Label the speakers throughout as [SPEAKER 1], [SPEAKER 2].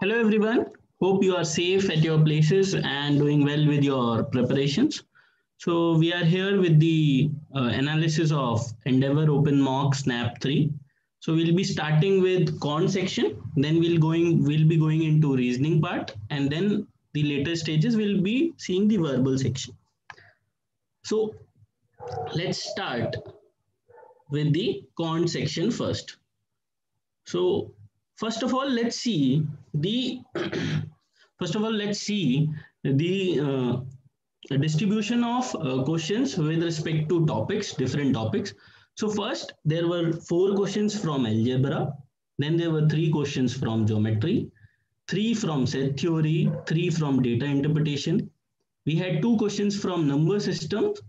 [SPEAKER 1] Hello everyone. Hope you are safe at your places and doing well with your preparations. So we are here with the analysis of Endeavour Open Mock Snap 3. So we'll be starting with con section, then we'll be going into reasoning part, and then the later stages will be seeing the verbal section. So let's start with the con section first. So first of all, let's see the first of all let's see the distribution of questions with respect to topics, different topics. So first, there were 4 questions from algebra. Then there were 3 questions from geometry, 3 from set theory, 3 from data interpretation. We had 2 questions from number systems,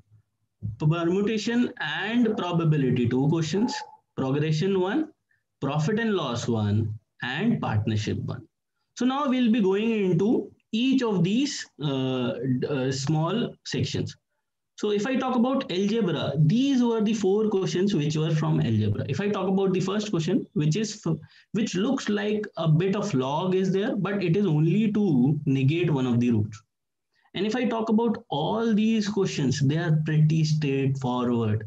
[SPEAKER 1] permutation and probability 2 questions, progression 1, profit and loss 1, and partnership 1. So now we'll be going into each of these small sections. So if I talk about algebra, these were the 4 questions which were from algebra. If I talk about the first question, which looks like a bit of log is there, but it is only to negate one of the roots. And if I talk about all these questions, they are pretty straightforward.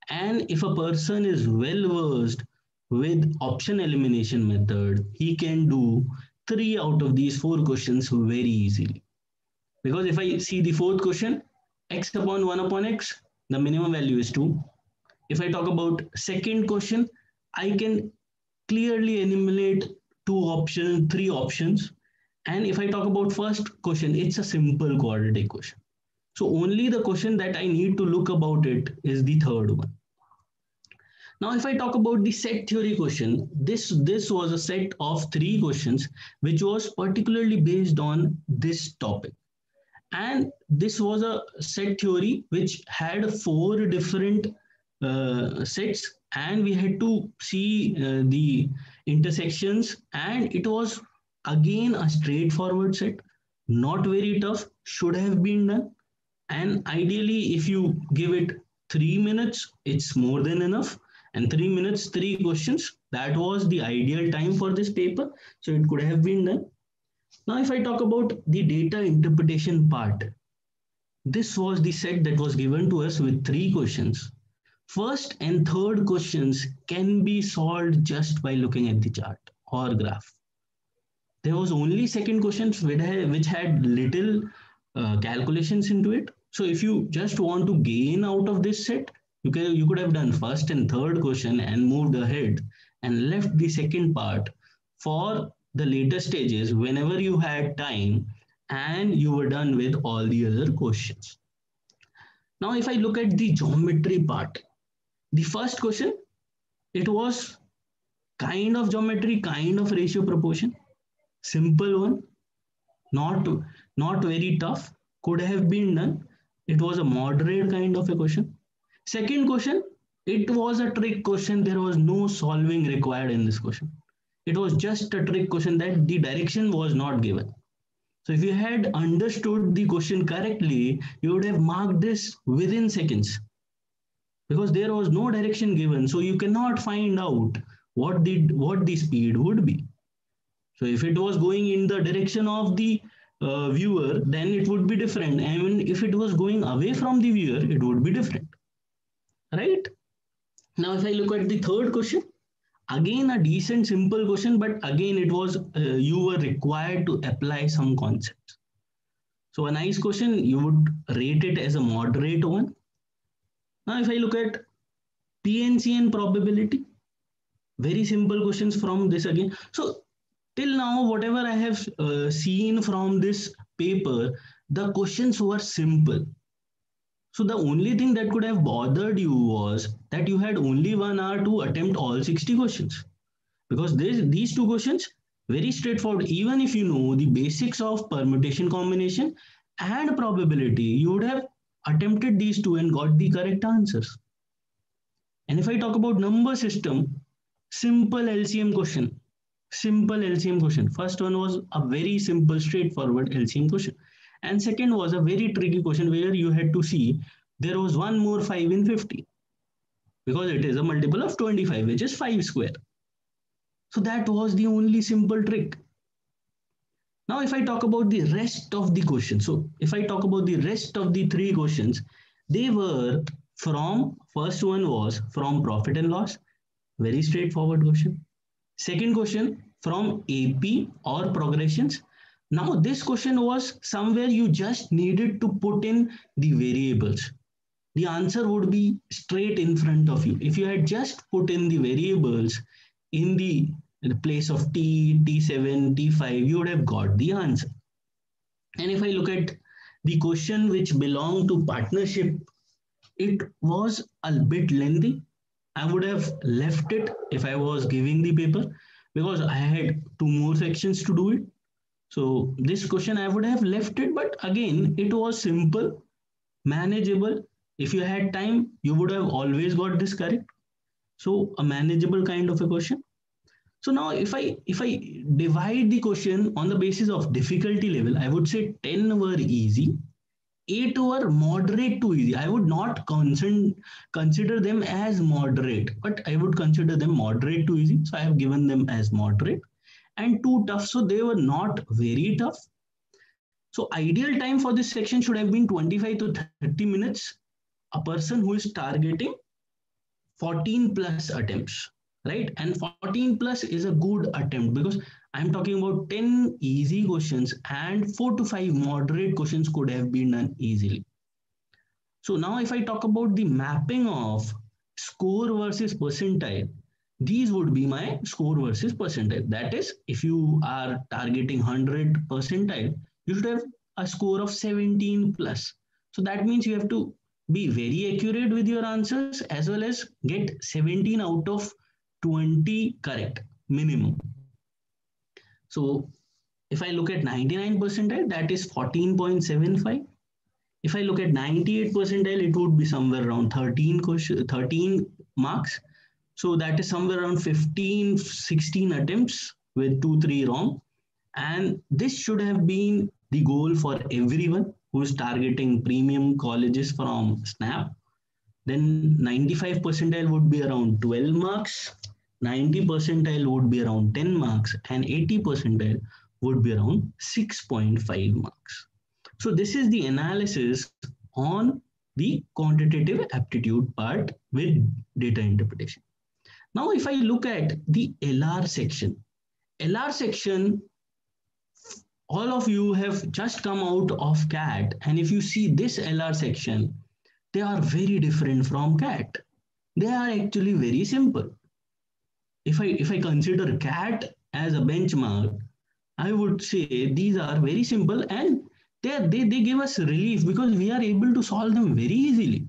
[SPEAKER 1] And if a person is well versed with option elimination method, he can do 3 out of these 4 questions very easily. Because if I see the fourth question, x upon 1 upon x, the minimum value is 2. If I talk about second question, I can clearly enumerate 3 options. And if I talk about first question, it's a simple quadratic question. So only the question that I need to look about it is the third one. Now, if I talk about the set theory question, this was a set of 3 questions which was particularly based on this topic. And this was a set theory which had 4 different sets, and we had to see the intersections, and it was again a straightforward set, not very tough, should have been done. And ideally, if you give it 3 minutes, it's more than enough. And 3 minutes, 3 questions, that was the ideal time for this paper. So it could have been done. Now, if I talk about the data interpretation part, this was the set that was given to us with 3 questions. First and third questions can be solved just by looking at the chart or graph. There was only second questions which had little calculations into it. So if you just want to gain out of this set, you could have done first and third question and moved ahead and left the second part for the later stages whenever you had time and you were done with all the other questions. Now, if I look at the geometry part, the first question, it was kind of geometry, kind of ratio proportion, simple one, not, not very tough, could have been done. It was a moderate kind of a question. Second question, it was a trick question. There was no solving required in this question. It was just a trick question that the direction was not given. So if you had understood the question correctly, you would have marked this within seconds because there was no direction given. So you cannot find out what the speed would be. So if it was going in the direction of the viewer, then it would be different. And if it was going away from the viewer, it would be different. Right? Now, if I look at the third question, again a decent simple question, but again it was you were required to apply some concepts. So a nice question, you would rate it as a moderate one. Now, if I look at PNC and probability, very simple questions from this again. So till now, whatever I have seen from this paper, the questions were simple. So the only thing that could have bothered you was that you had only 1 hour to attempt all 60 questions. Because these 2 questions, very straightforward. Even if you know the basics of permutation combination and probability, you would have attempted these 2 and got the correct answers. And if I talk about number system, simple LCM question. Simple LCM question. First one was a very simple, straightforward LCM question. And second was a very tricky question where you had to see there was one more 5 in 50 because it is a multiple of 25, which is 5 square. So that was the only simple trick. Now, if I talk about the rest of the questions, so if I talk about the rest of the three questions, they were from, first one was from profit and loss, very straightforward question. Second question from AP or progressions. Now, this question was somewhere you just needed to put in the variables. The answer would be straight in front of you. If you had just put in the variables in the place of T, T7, T5, you would have got the answer. And if I look at the question which belonged to partnership, it was a bit lengthy. I would have left it if I was giving the paper because I had two more sections to do it. So this question I would have left it, but again, it was simple, manageable. If you had time, you would have always got this correct. So a manageable kind of a question. So now if I divide the question on the basis of difficulty level, I would say 10 were easy, 8 were moderate to easy. I would not consider them as moderate, but I would consider them moderate to easy. So I have given them as moderate, and two tough. So they were not very tough. So ideal time for this section should have been 25 to 30 minutes. A person who is targeting 14 plus attempts, right? And 14 plus is a good attempt because I'm talking about 10 easy questions and 4 to 5 moderate questions could have been done easily. So now if I talk about the mapping of score versus percentile, these would be my score versus percentile. That is, if you are targeting 100 percentile, you should have a score of 17 plus. So that means you have to be very accurate with your answers as well as get 17 out of 20 correct minimum. So if I look at 99 percentile, that is 14.75. If I look at 98 percentile, it would be somewhere around 13 marks. So that is somewhere around 15, 16 attempts with 2, 3 wrong. And this should have been the goal for everyone who is targeting premium colleges from SNAP. Then 95 percentile would be around 12 marks, 90 percentile would be around 10 marks, and 80 percentile would be around 6.5 marks. So this is the analysis on the quantitative aptitude part with data interpretation. Now, if I look at the LR section, all of you have just come out of CAT, and if you see this LR section, they are very different from CAT. They are actually very simple. If I consider CAT as a benchmark, I would say these are very simple and they give us relief because we are able to solve them very easily,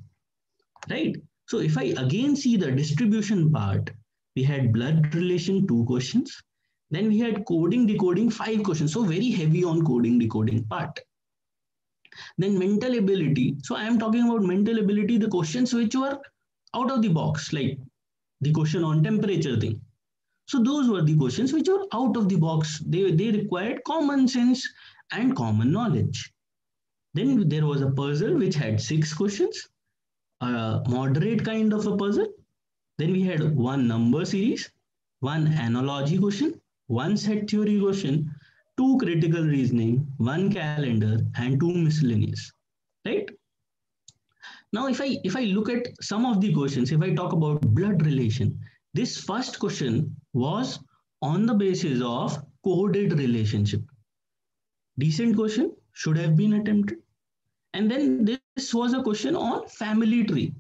[SPEAKER 1] right? So if I again see the distribution part, we had blood relation 2 questions, then we had coding decoding 5 questions, so very heavy on coding decoding part. Then mental ability, so I am talking about mental ability, the questions which were out of the box, like the question on temperature thing. So those were the questions which were out of the box. They required common sense and common knowledge. Then there was a puzzle which had 6 questions, a moderate kind of a puzzle. Then we had one number series, one analogy question, one set theory question, two critical reasoning, one calendar, and two miscellaneous. Right? Now, if I look at some of the questions, if I talk about blood relation, this first question was on the basis of coded relationship. Decent question, should have been attempted. And then this was a question on family tree.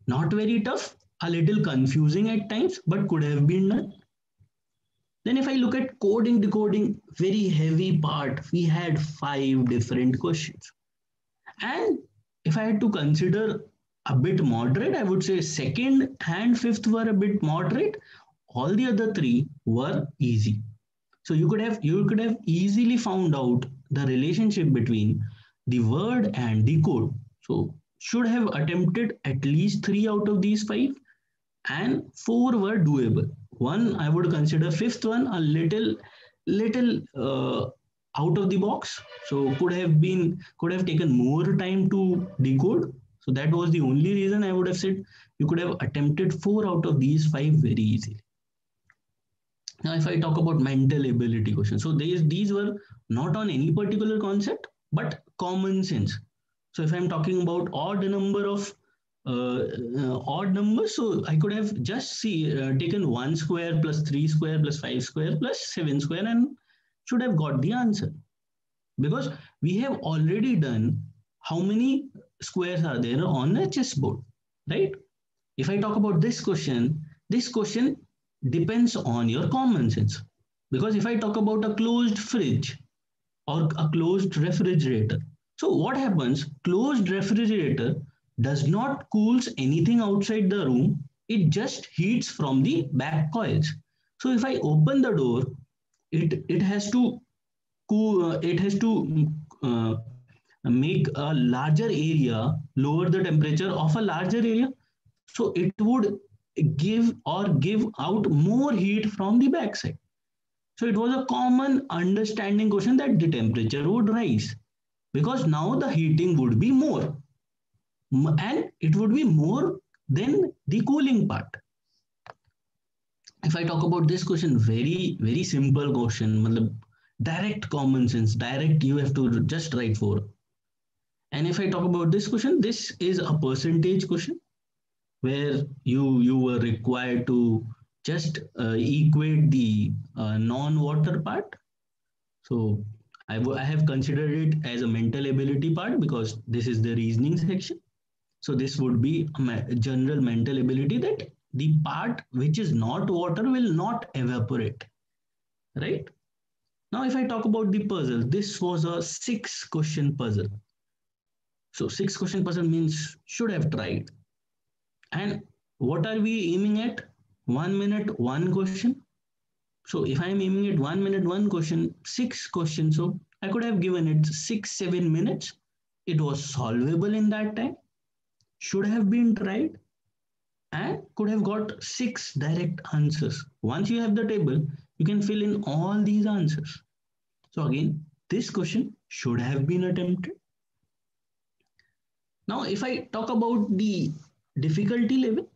[SPEAKER 1] Not very tough, a little confusing at times, but could have been done. Then if I look at coding decoding, very heavy part, we had 5 different questions. And if I had to consider a bit moderate, I would say second and fifth were a bit moderate. All the other 3 were easy. So you could have easily found out the relationship between the word and the code. So should have attempted at least 3 out of these 5 and 4 were doable. One I would consider, fifth one a little out of the box, so could have taken more time to decode. So that was the only reason I would have said you could have attempted 4 out of these 5 very easily. Now, if I talk about mental ability questions, so these were not on any particular concept, but common sense. So if I'm talking about odd numbers, so I could have just taken 1 square plus 3 square plus 5 square plus 7 square and should have got the answer, because we have already done how many squares are there on a chessboard, right? If I talk about this question depends on your common sense. Because if I talk about a closed fridge or a closed refrigerator, so what happens? Closed refrigerator does not cools anything outside the room. It just heats from the back coils. So if I open the door, it has to it has to make a larger area, lower the temperature of a larger area, so it would give out more heat from the backside. So it was a common understanding question that the temperature would rise, because now the heating would be more, and it would be more than the cooling part. If I talk about this question, very simple question, matlab, direct common sense, direct, you have to just write for. And if I talk about this question, this is a percentage question where you were required to just equate the non-water part. So I have considered it as a mental ability part because this is the reasoning section. So this would be a general mental ability that the part which is not water will not evaporate, right? Now, if I talk about the puzzle, this was a 6-question puzzle. So 6-question puzzle means should have tried. And what are we aiming at? 1 minute, one question. So if I'm aiming at 1 minute, one question, 6 questions. So I could have given it 6, 7 minutes. It was solvable in that time, should have been tried, and could have got 6 direct answers. Once you have the table, you can fill in all these answers. So again, this question should have been attempted. Now, if I talk about the difficulty level,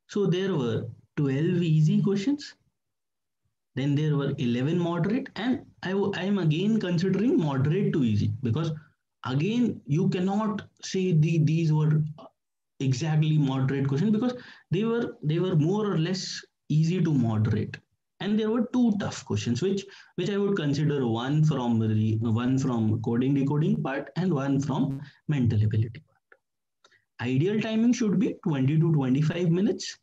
[SPEAKER 1] so there were 12 easy questions, then there were 11 moderate, and I am again considering moderate to easy, because again you cannot say these were exactly moderate questions, because they were more or less easy to moderate. And there were 2 tough questions, which I would consider one from coding decoding part and one from mental ability part. Ideal timing should be 20 to 25 minutes,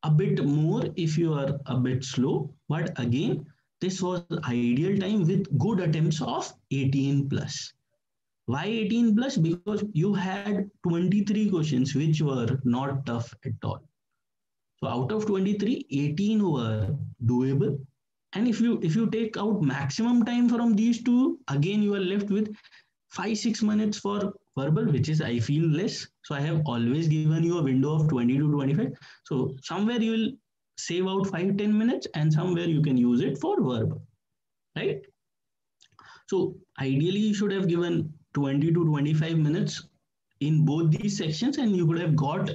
[SPEAKER 1] a bit more if you are a bit slow, but again, this was ideal time with good attempts of 18 plus. Why 18 plus? Because you had 23 questions which were not tough at all. So out of 23, 18 were doable. And if you take out maximum time from these two, again you are left with 5-6 minutes for verbal, which is I feel less. So I have always given you a window of 20 to 25. So somewhere you will save out 5-10 minutes, and somewhere you can use it for verbal, right? So ideally you should have given 20 to 25 minutes in both these sections, and you could have got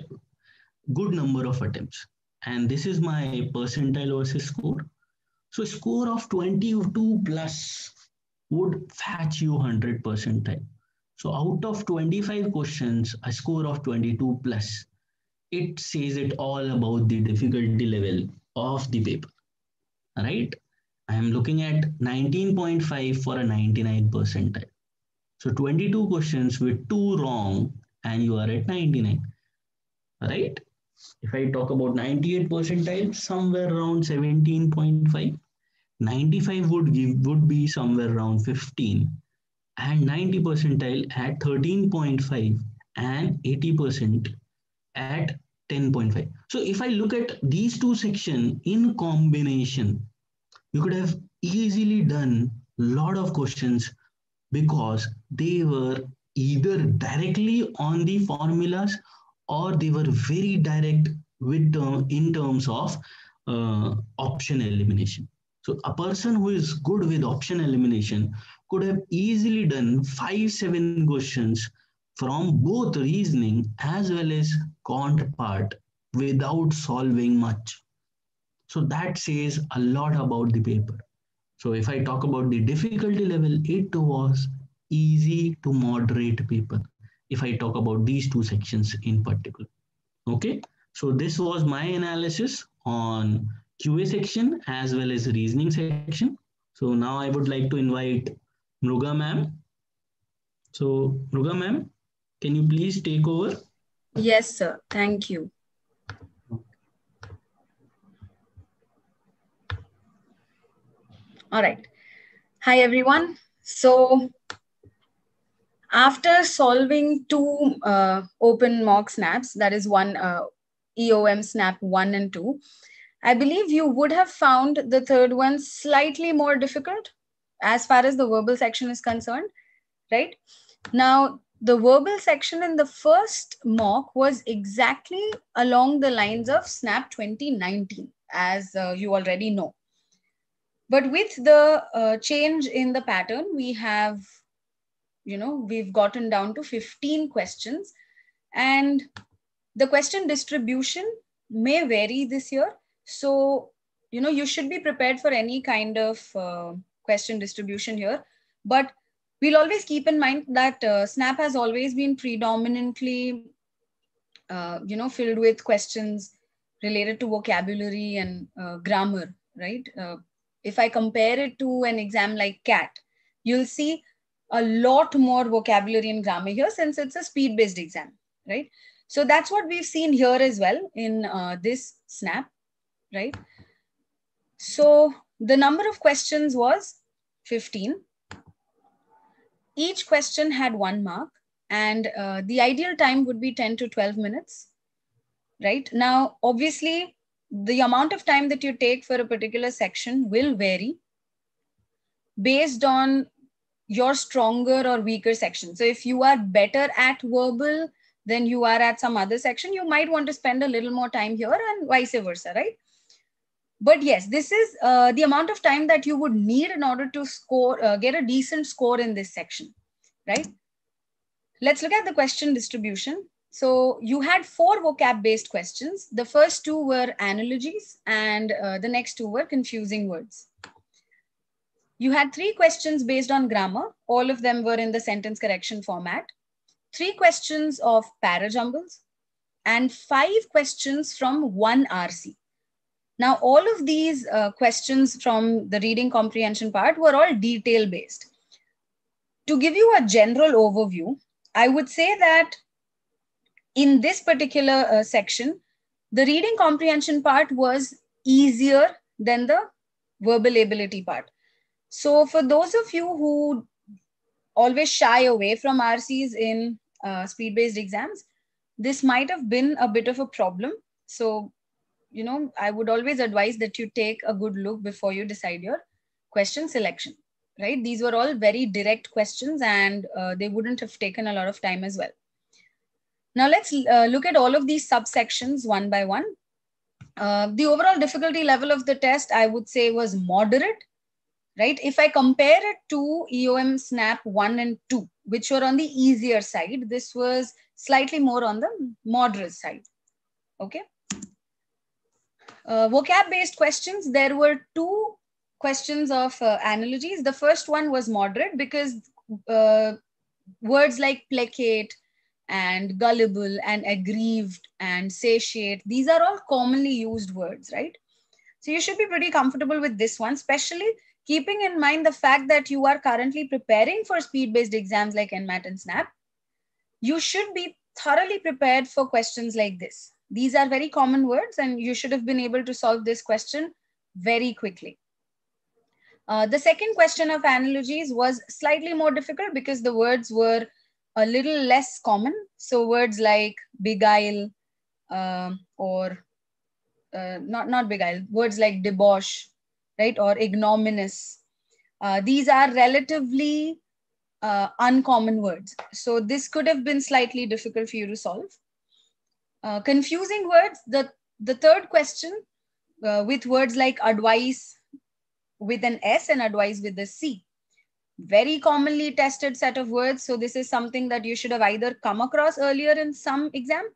[SPEAKER 1] good number of attempts. And this is my percentile versus score. So score of 22 plus would fetch you 100 percentile. So out of 25 questions, a score of 22 plus, it says it all about the difficulty level of the paper, right? I am looking at 19.5 for a 99 percentile. So 22 questions with 2 wrong and you are at 99, right? If I talk about 98 percentile, somewhere around 17.5. 95 would be somewhere around 15, and 90 percentile at 13.5, and 80% at 10.5. So if I look at these two sections in combination, you could have easily done a lot of questions, because they were either directly on the formulas or they were very direct with in terms of option elimination. So a person who is good with option elimination could have easily done 5-7 questions from both reasoning as well as quant part without solving much. So that says a lot about the paper. So if I talk about the difficulty level, it was easy to moderate paper. If I talk about these two sections in particular. Okay. So this was my analysis on QA section as well as reasoning section. So now I would like to invite Mruga ma'am. So Mruga ma'am, can you please take over?
[SPEAKER 2] Yes, sir. Thank you. All right. Hi, everyone. So after solving two open mock snaps, that is one EOM snap 1 and 2, I believe you would have found the third one slightly more difficult as far as the verbal section is concerned, right? Now, the verbal section in the first mock was exactly along the lines of snap 2019, as you already know. But with the change in the pattern, we have, we've gotten down to 15 questions, and the question distribution may vary this year. So, you should be prepared for any kind of question distribution here. But we'll always keep in mind that SNAP has always been predominantly, filled with questions related to vocabulary and grammar, right? If I compare it to an exam like CAT, you'll see a lot more vocabulary and grammar here since it's a speed-based exam, right? So that's what we've seen here as well in this snap, right? So the number of questions was 15. Each question had 1 mark, and the ideal time would be 10 to 12 minutes, right? Now, obviously, the amount of time that you take for a particular section will vary based on your stronger or weaker section. So if you are better at verbal than you are at some other section, you might want to spend a little more time here and vice versa, right? But yes, this is the amount of time that you would need in order to score, get a decent score in this section, right? Let's look at the question distribution. So you had 4 vocab-based questions. The first 2 were analogies, and the next 2 were confusing words. You had 3 questions based on grammar. All of them were in the sentence correction format. 3 questions of parajumbles, and 5 questions from 1 RC. Now, all of these questions from the reading comprehension part were all detail-based. To give you a general overview, I would say that in this particular section, the reading comprehension part was easier than the verbal ability part. So for those of you who always shy away from RCs in speed-based exams, this might have been a bit of a problem. So, I would always advise that you take a good look before you decide your question selection, right? These were all very direct questions, and they wouldn't have taken a lot of time as well. Now let's look at all of these subsections one by one. The overall difficulty level of the test, I would say, was moderate, right? If I compare it to EOM SNAP 1 and 2, which were on the easier side, this was slightly more on the moderate side, okay? Vocab-based questions, there were 2 questions of analogies. The first one was moderate because words like placate and gullible and aggrieved and satiate, these are all commonly used words, right? So you should be pretty comfortable with this one, especially keeping in mind the fact that you are currently preparing for speed-based exams like NMAT and SNAP. You should be thoroughly prepared for questions like this. These are very common words, and you should have been able to solve this question very quickly. The second question of analogies was slightly more difficult because the words were a little less common. So words like beguile or not beguile, words like debauch, right, or ignominious. These are relatively uncommon words. So this could have been slightly difficult for you to solve. Confusing words, the third question with words like advice with an S and advice with a C. Very commonly tested set of words. So this is something that you should have either come across earlier in some exam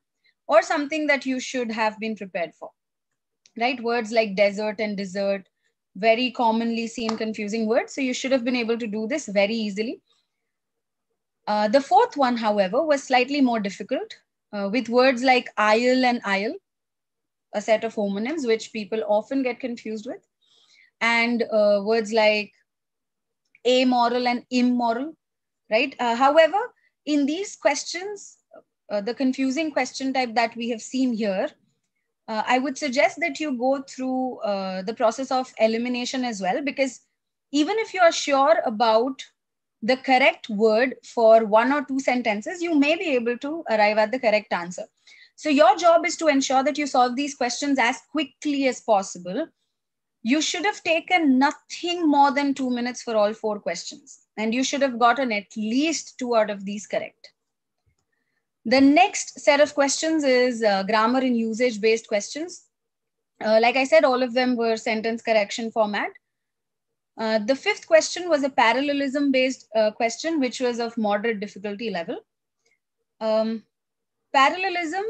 [SPEAKER 2] or something that you should have been prepared for. right? Words like desert and dessert, very commonly seen confusing words. So you should have been able to do this very easily. The fourth one, however, was slightly more difficult with words like aisle and aisle, a set of homonyms which people often get confused with, and words like amoral and immoral, right? However, in these questions, the confusing question type that we have seen here, I would suggest that you go through the process of elimination as well, because even if you are sure about the correct word for one or two sentences, you may be able to arrive at the correct answer. So your job is to ensure that you solve these questions as quickly as possible. You should have taken nothing more than 2 minutes for all 4 questions, and you should have gotten at least 2 out of these correct. The next set of questions is grammar and usage based questions. Like I said, all of them were sentence correction format. The fifth question was a parallelism based question, which was of moderate difficulty level. Parallelism,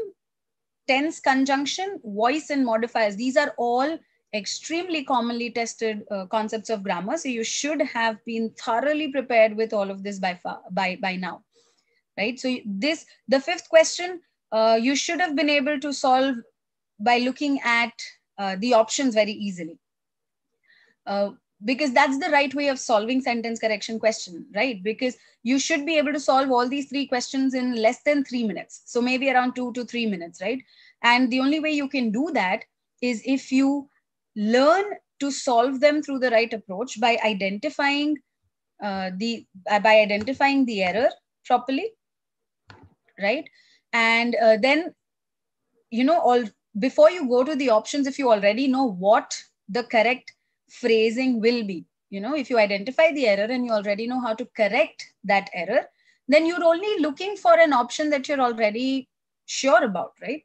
[SPEAKER 2] tense conjunction, voice and modifiers, these are all extremely commonly tested concepts of grammar. So you should have been thoroughly prepared with all of this by now, right? So the fifth question, you should have been able to solve by looking at the options very easily. Because that's the right way of solving sentence correction question, right? Because you should be able to solve all these 3 questions in less than 3 minutes. So maybe around 2 to 3 minutes, right? And the only way you can do that is if you learn to solve them through the right approach by identifying the error properly, right? And then, before you go to the options, if you already know what the correct phrasing will be, if you identify the error and you already know how to correct that error, then you're only looking for an option that you're already sure about, right?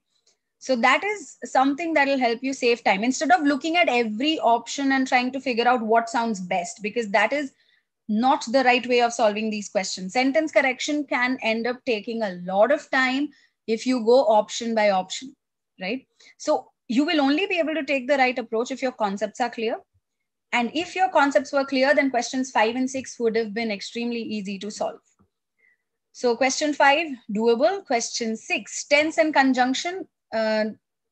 [SPEAKER 2] So that is something that will help you save time instead of looking at every option and trying to figure out what sounds best, because that is not the right way of solving these questions. Sentence correction can end up taking a lot of time if you go option by option, right? So you will only be able to take the right approach if your concepts are clear. And if your concepts were clear, then questions 5 and 6 would have been extremely easy to solve. So question 5, doable. Question 6, tense and conjunction,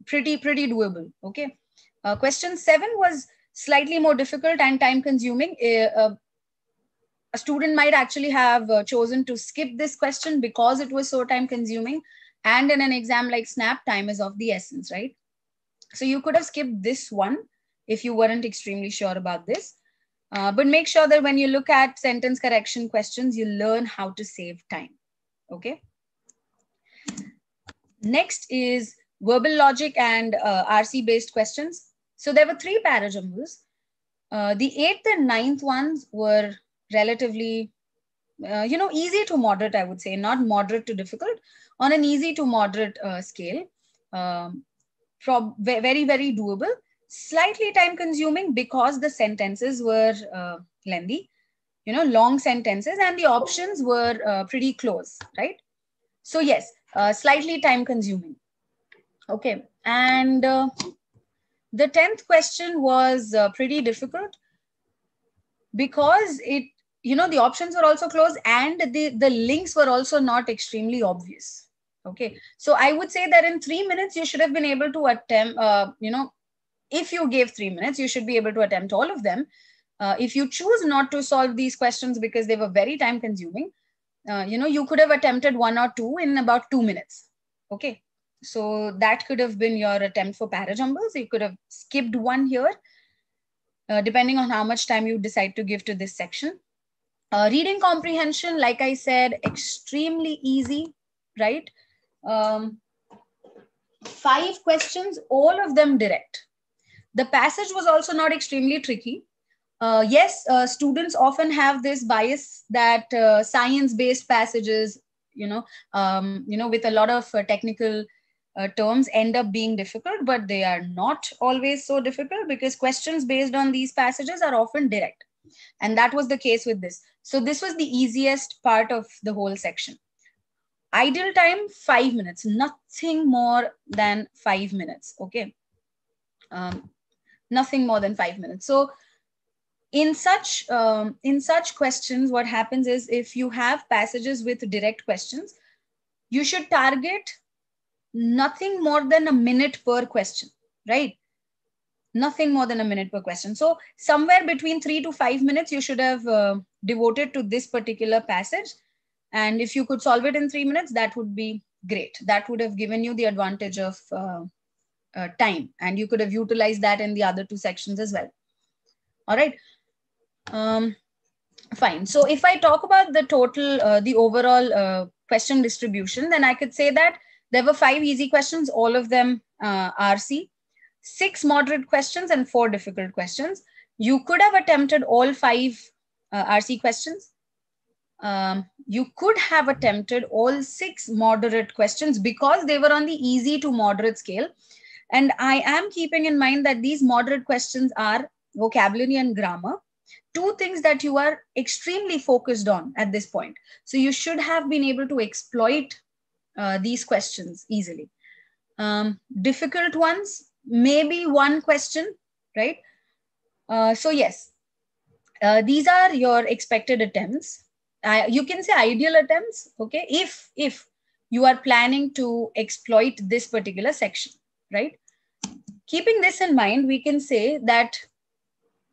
[SPEAKER 2] pretty doable. Okay. Question 7 was slightly more difficult and time consuming. A student might actually have chosen to skip this question because it was so time consuming. And in an exam like SNAP, time is of the essence, right? So you could have skipped this one if you weren't extremely sure about this. But make sure that when you look at sentence correction questions, you learn how to save time. Okay. Next is verbal logic and RC based questions. So there were 3 parajumbles. The 8th and 9th ones were relatively, easy to moderate, I would say, not moderate to difficult, on an easy to moderate scale. Very, very doable. Slightly time consuming because the sentences were lengthy, long sentences, and the options were pretty close, right? So yes, slightly time consuming. Okay. And the 10th question was pretty difficult because the options were also close and the links were also not extremely obvious. Okay. So I would say that in 3 minutes, you should have been able to attempt, if you gave 3 minutes, you should be able to attempt all of them. If you choose not to solve these questions because they were very time consuming, you could have attempted 1 or 2 in about 2 minutes. Okay. So that could have been your attempt for parajumbles. You could have skipped one here, depending on how much time you decide to give to this section. Reading comprehension, like I said, extremely easy, right? 5 questions, all of them direct. The passage was also not extremely tricky. Yes, students often have this bias that science-based passages, with a lot of technical terms end up being difficult, but they are not always so difficult because questions based on these passages are often direct. And that was the case with this. So this was the easiest part of the whole section. Ideal time, 5 minutes, nothing more than 5 minutes. Okay. Nothing more than 5 minutes. So in such questions, what happens is, if you have passages with direct questions, you should target nothing more than a minute per question, right? Nothing more than a minute per question. So somewhere between 3 to 5 minutes you should have devoted to this particular passage. And if you could solve it in 3 minutes, that would be great. That would have given you the advantage of time, and you could have utilized that in the other two sections as well. All right. Fine. So if I talk about the total, the overall question distribution, then I could say that there were 5 easy questions, all of them RC, 6 moderate questions, and 4 difficult questions. You could have attempted all 5 RC questions. You could have attempted all 6 moderate questions because they were on the easy to moderate scale. And I am keeping in mind that these moderate questions are vocabulary and grammar, 2 things that you are extremely focused on at this point. So you should have been able to exploit these questions easily. Difficult ones, maybe 1 question, right? So yes, these are your expected attempts. You can say ideal attempts, okay, if you are planning to exploit this particular section, right? Keeping this in mind, we can say that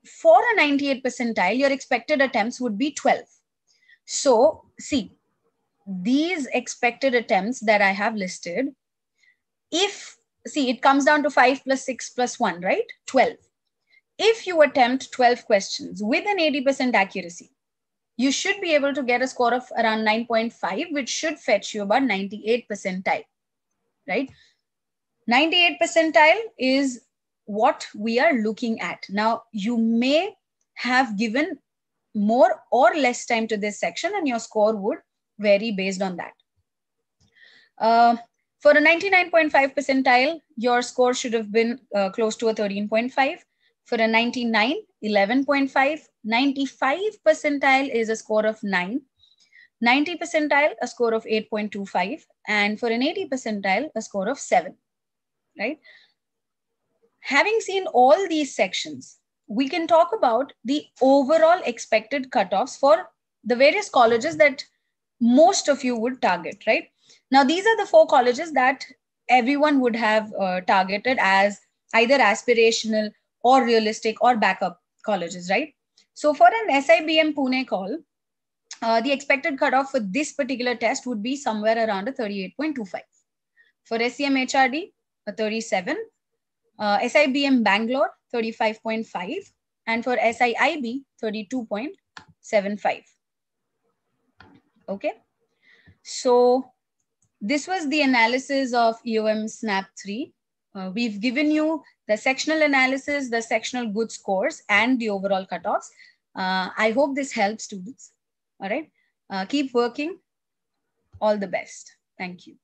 [SPEAKER 2] for a 98 percentile, your expected attempts would be 12. So see, these expected attempts that I have listed, if, see, it comes down to 5 plus 6 plus 1, right? 12. If you attempt 12 questions with an 80% accuracy, you should be able to get a score of around 9.5, which should fetch you about 98 percentile, right? 98 percentile is what we are looking at. Now, you may have given more or less time to this section, and your score would vary based on that. For a 99.5 percentile, your score should have been close to a 13.5. For a 99, 11.5. 95 percentile is a score of 9. 90 percentile, a score of 8.25. And for an 80 percentile, a score of 7, right? Having seen all these sections, we can talk about the overall expected cutoffs for the various colleges that most of you would target, right? Now, these are the 4 colleges that everyone would have targeted as either aspirational or realistic or backup colleges, right? So for an SIBM Pune call, the expected cutoff for this particular test would be somewhere around a 38.25. For SEM HRD, a 37. SIBM Bangalore, 35.5. And for SIIB, 32.75. Okay. So this was the analysis of EOM SNAP 3. We've given you the sectional analysis, the sectional good scores, and the overall cutoffs. I hope this helps students. All right. Keep working. All the best. Thank you.